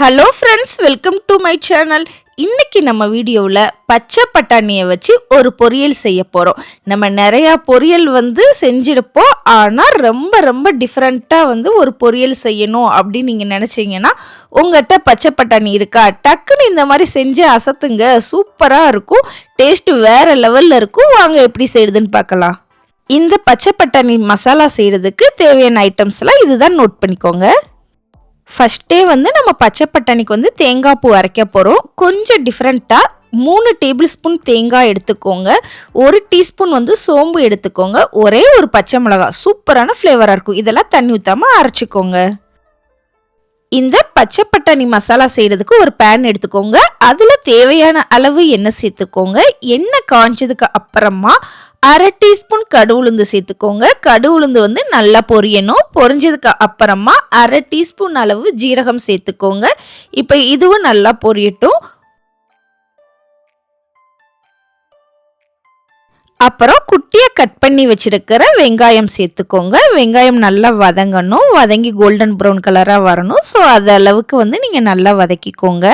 Hello friends, welcome to my channel. இன்னைக்கு நம்ம வீடியோவில் பச்சை பட்டாணியை வச்சு ஒரு பொரியல் செய்ய போகிறோம். நம்ம நிறையா பொரியல் செஞ்சிருப்போம். ஆனால் ரொம்ப ரொம்ப டிஃப்ரெண்ட்டாக ஒரு பொரியல் செய்யணும் அப்படின்னு நீங்கள் நினச்சிங்கன்னா உங்கள்கிட்ட பச்சை பட்டாணி இருக்கா, டக்குன்னு இந்த மாதிரி செஞ்சு அசத்துங்க. சூப்பராக இருக்கும், டேஸ்ட்டு வேறு லெவலில் இருக்கும். வாங்க எப்படி செய்யுதுன்னு பார்க்கலாம். இந்த பச்சை பட்டாணி மசாலா செய்கிறதுக்கு தேவையான ஐட்டம்ஸ்லாம் இதுதான், நோட் பண்ணிக்கோங்க. ஃபஸ்ட்டே நம்ம பச்சை பட்டாணிக்கு தேங்காய் பூ அரைக்க போகிறோம். கொஞ்சம் டிஃப்ரெண்ட்டாக 3 டேபிள் ஸ்பூன் தேங்காய் எடுத்துக்கோங்க. 1 டீஸ்பூன் சோம்பு எடுத்துக்கோங்க. ஒரே ஒரு பச்சை மிளகாய், சூப்பரான ஃப்ளேவராக இருக்கும். இதெல்லாம் தண்ணி ஊற்றாமல் அரைச்சிக்கோங்க. இந்த பச்சை பட்டாணி மசாலா செய்கிறதுக்கு ஒரு பேன் எடுத்துக்கோங்க. அதில் தேவையான அளவு எண்ணெய் சேர்த்துக்கோங்க. எண்ணெய் காய்ச்சதுக்கு அப்புறமா 1/2 டீஸ்பூன் கடு உளுந்து சேர்த்துக்கோங்க. கடு உளுந்து நல்லா பொரியணும். பொரிஞ்சதுக்கு அப்புறமா 1/2 டீஸ்பூன் அளவு ஜீரகம் சேர்த்துக்கோங்க. இப்போ இதுவும் நல்லா பொரியட்டும். அப்புறம் குட்டியாக கட் பண்ணி வச்சிருக்கிற வெங்காயம் சேர்த்துக்கோங்க. வெங்காயம் நல்லா வதங்கணும், வதங்கி கோல்டன் ப்ரௌன் கலராக வரணும். ஸோ அது அளவுக்கு நீங்கள் நல்லா வதக்கிக்கோங்க.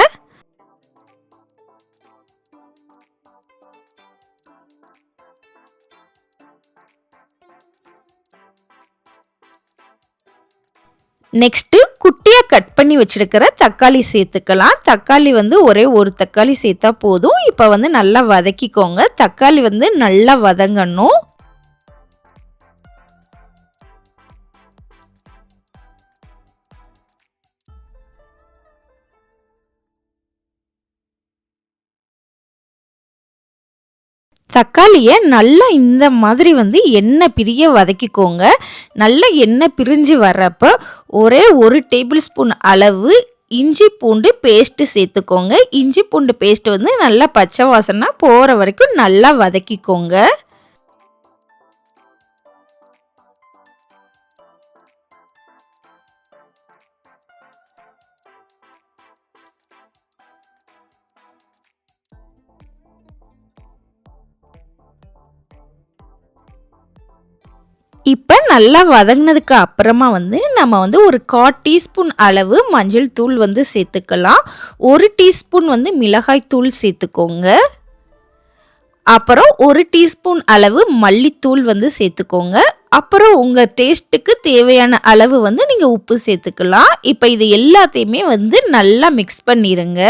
நெக்ஸ்ட்டு குட்டியாக கட் பண்ணி வச்சுருக்கிற தக்காளி சேர்த்துக்கலாம். தக்காளி ஒரே ஒரு தக்காளி சேர்த்தா போதும். இப்போ நல்லா வதக்கிக்கோங்க. தக்காளி நல்லா வதங்கணும். தக்காளியை நல்லா இந்த மாதிரி எண்ணெய் பிரிய வதக்கிக்கோங்க. நல்லா எண்ணெய் பிரிஞ்சு வர்றப்போ ஒரே ஒரு டேபிள் ஸ்பூன் அளவு இஞ்சி பூண்டு பேஸ்ட்டு சேர்த்துக்கோங்க. இஞ்சி பூண்டு பேஸ்ட்டு நல்லா பச்சை வாசனை போகிற வரைக்கும் நல்லா வதக்கிக்கோங்க. இப்போ நல்லா வதங்கினதுக்கு அப்புறமா நம்ம ஒரு 1/4 டீஸ்பூன் அளவு மஞ்சள் தூள் சேர்த்துக்கலாம். 1 டீஸ்பூன் மிளகாய் தூள் சேர்த்துக்கோங்க. அப்புறம் 1 டீஸ்பூன் அளவு மல்லித்தூள் சேர்த்துக்கோங்க. அப்புறம் உங்கள் டேஸ்ட்டுக்கு தேவையான அளவு நீங்கள் உப்பு சேர்த்துக்கலாம். இப்போ இது எல்லாத்தையுமே நல்லா மிக்ஸ் பண்ணிடுங்க.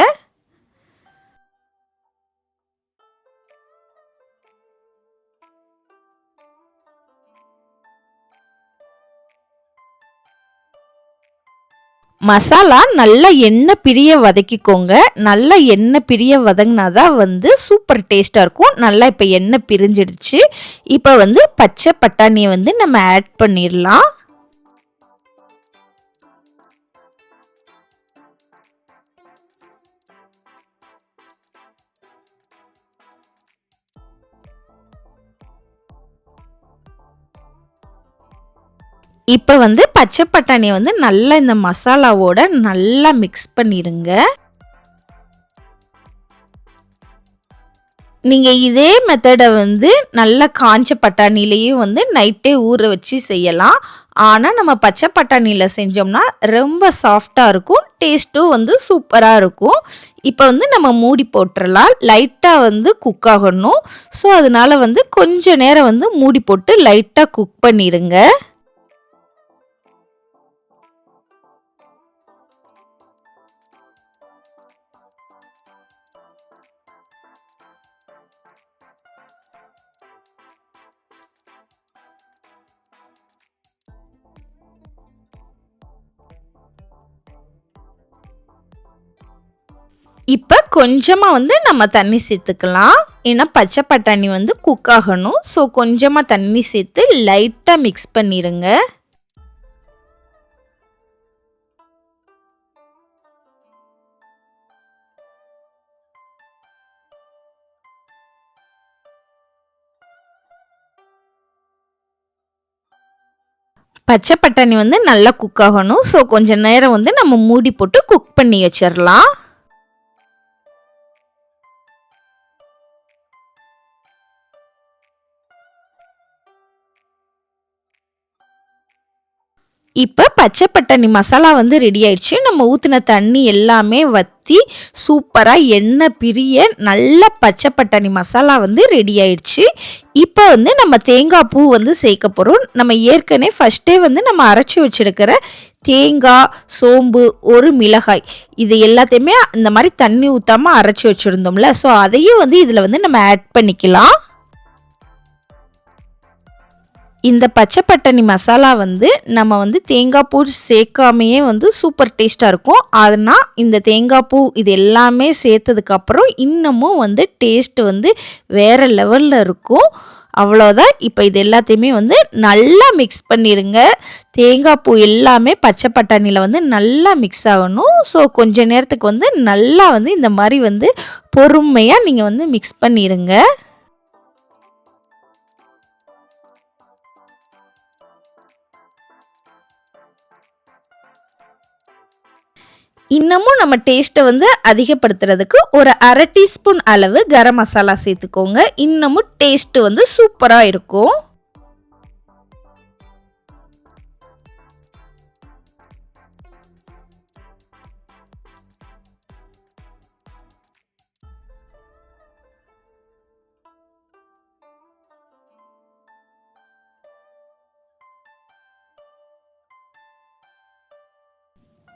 மசாலா நல்லா எண்ணெய் பிரிய வதக்கிக்கோங்க. நல்லா எண்ணெய் பிரிய வதங்கினாதான் சூப்பர் டேஸ்ட்டாக இருக்கும். நல்லா இப்போ எண்ணெய் பிரிஞ்சிடுச்சு. இப்போ பச்சை பட்டாணியை நம்ம ஆட் பண்ணிடலாம். இப்போ பச்சை பட்டாணியை நல்லா இந்த மசாலாவோட நல்லா மிக்ஸ் பண்ணிடுங்க. நீங்கள் இதே மெத்தடை நல்லா காஞ்ச பட்டாணிலையும் நைட்டே ஊற வச்சு செய்யலாம். ஆனால் நம்ம பச்சை பட்டாணியில் செஞ்சோம்னா ரொம்ப சாஃப்டாக இருக்கும், டேஸ்ட்டும் சூப்பராக இருக்கும். இப்போ நம்ம மூடி போட்டுடலாம். லைட்டாக குக் ஆகணும். ஸோ அதனால கொஞ்சம் நேரம் மூடி போட்டு லைட்டாக குக் பண்ணிடுங்க. இப்போ கொஞ்சமாக நம்ம தண்ணி சேர்த்துக்கலாம். ஏன்னா பச்சை பட்டாணி குக் ஆகணும். ஸோ கொஞ்சமாக தண்ணி சேர்த்து லைட்டாக மிக்ஸ் பண்ணிடுங்க. பச்சை பட்டாணி நல்லா குக் ஆகணும். ஸோ கொஞ்சம் நேரம் நம்ம மூடி போட்டு குக் பண்ணி வச்சிடலாம். இப்போ பச்சை பட்டாணி மசாலா வந்து ரெடி ஆயிடுச்சு. நம்ம ஊற்றின தண்ணி எல்லாமே வற்றி சூப்பராக எண்ணெய் பிரிய நல்ல பச்சை பட்டாணி மசாலா வந்து ரெடி ஆயிடுச்சு. இப்போ வந்து நம்ம தேங்காய் பூ வந்து சேர்க்க போகிறோம். நம்ம ஏற்கனவே ஃபஸ்ட்டே வந்து நம்ம அரைச்சி வச்சுருக்கிற தேங்காய், சோம்பு, ஒரு மிளகாய் இது எல்லாத்தையுமே இந்த மாதிரி தண்ணி ஊற்றாமல் அரைச்சி வச்சுருந்தோம்ல, ஸோ அதையும் வந்து இதில் வந்து நம்ம ஆட் பண்ணிக்கலாம். இந்த பச்சை பட்டாணி மசாலா வந்து நம்ம வந்து தேங்காய் பூ சேர்க்காமையே வந்து சூப்பர் டேஸ்ட்டாக இருக்கும். அதனால் இந்த தேங்காய் பூ இது எல்லாமே சேர்த்ததுக்கப்புறம் இன்னமும் வந்து டேஸ்ட் வந்து வேறு லெவலில் இருக்கும். அவ்வளோதான். இப்போ இது எல்லாத்தையுமே வந்து நல்லா மிக்ஸ் பண்ணிடுங்க. தேங்காய் பூ எல்லாமே பச்சை பட்டாணியில் வந்து நல்லா மிக்ஸ் ஆகணும். ஸோ கொஞ்ச நேரத்துக்கு வந்து நல்லா வந்து இந்த மாதிரி வந்து பொறுமையாக நீங்கள் வந்து மிக்ஸ் பண்ணிடுங்க. இன்னமும் நம்ம டேஸ்ட்டை வந்து அதிகப்படுத்துறதுக்கு ஒரு அரை டீஸ்பூன் அளவு கரம் மசாலா சேர்த்துக்கோங்க. இன்னமும் டேஸ்ட்டு வந்து சூப்பராக இருக்கும்.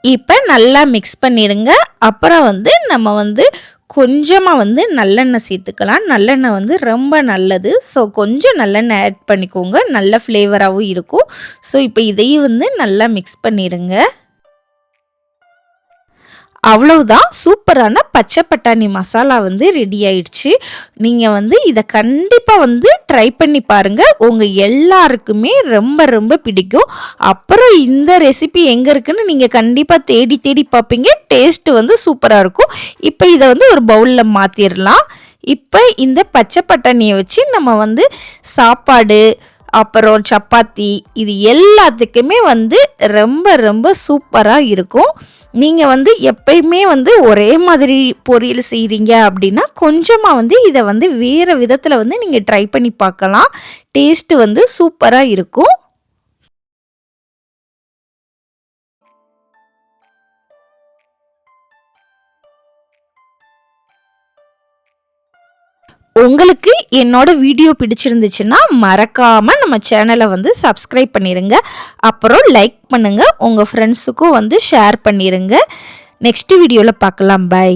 இப்போ நல்லா மிக்ஸ் பண்ணிடுங்க. அப்புறம் வந்து நம்ம வந்து கொஞ்சமாக வந்து நல்லெண்ணெய் சேர்த்துக்கலாம். நல்லெண்ணெய் வந்து ரொம்ப நல்லது. ஸோ கொஞ்சம் நல்லெண்ணெய் ஆட் பண்ணிக்கோங்க. நல்ல ஃப்ளேவராகவும் இருக்கும். ஸோ இப்போ இதையும் வந்து நல்லா மிக்ஸ் பண்ணிடுங்க. அவ்வளவுதான், சூப்பரான பச்சை பட்டாணி மசாலா வந்து ரெடி ஆயிடுச்சு. நீங்கள் வந்து இதை கண்டிப்பாக வந்து ட்ரை பண்ணி பாருங்கள். உங்கள் எல்லாருக்குமே ரொம்ப ரொம்ப பிடிக்கும். அப்புறம் இந்த ரெசிபி எங்கே இருக்குன்னு நீங்கள் கண்டிப்பாக தேடி தேடி பார்ப்பீங்க. டேஸ்ட்டு வந்து சூப்பராக இருக்கும். இப்போ இதை வந்து ஒரு பவுலில் மாற்றிடலாம். இப்போ இந்த பச்சை பட்டாணியை வச்சு நம்ம வந்து சாப்பாடு, அப்புறம் சப்பாத்தி இது எல்லாத்துக்குமே வந்து ரொம்ப ரொம்ப சூப்பராக இருக்கும். நீங்கள் வந்து எப்பயுமே வந்து ஒரே மாதிரி பொரியல் செய்கிறீங்க அப்படின்னா கொஞ்சமாக வந்து இதை வந்து வேறு விதத்தில் வந்து நீங்கள் ட்ரை பண்ணி பார்க்கலாம். டேஸ்ட்டு வந்து சூப்பராக இருக்கும். உங்களுக்கு என்னோட வீடியோ பிடிச்சிருந்துச்சுன்னா மறக்காமல் நம்ம சேனலை வந்து சப்ஸ்கிரைப் பண்ணிடுங்க. அப்புறம் லைக் பண்ணுங்கள். உங்கள் ஃப்ரெண்ட்ஸுக்கும் வந்து ஷேர் பண்ணிடுங்க. நெக்ஸ்ட் வீடியோவில் பார்க்கலாம். பை.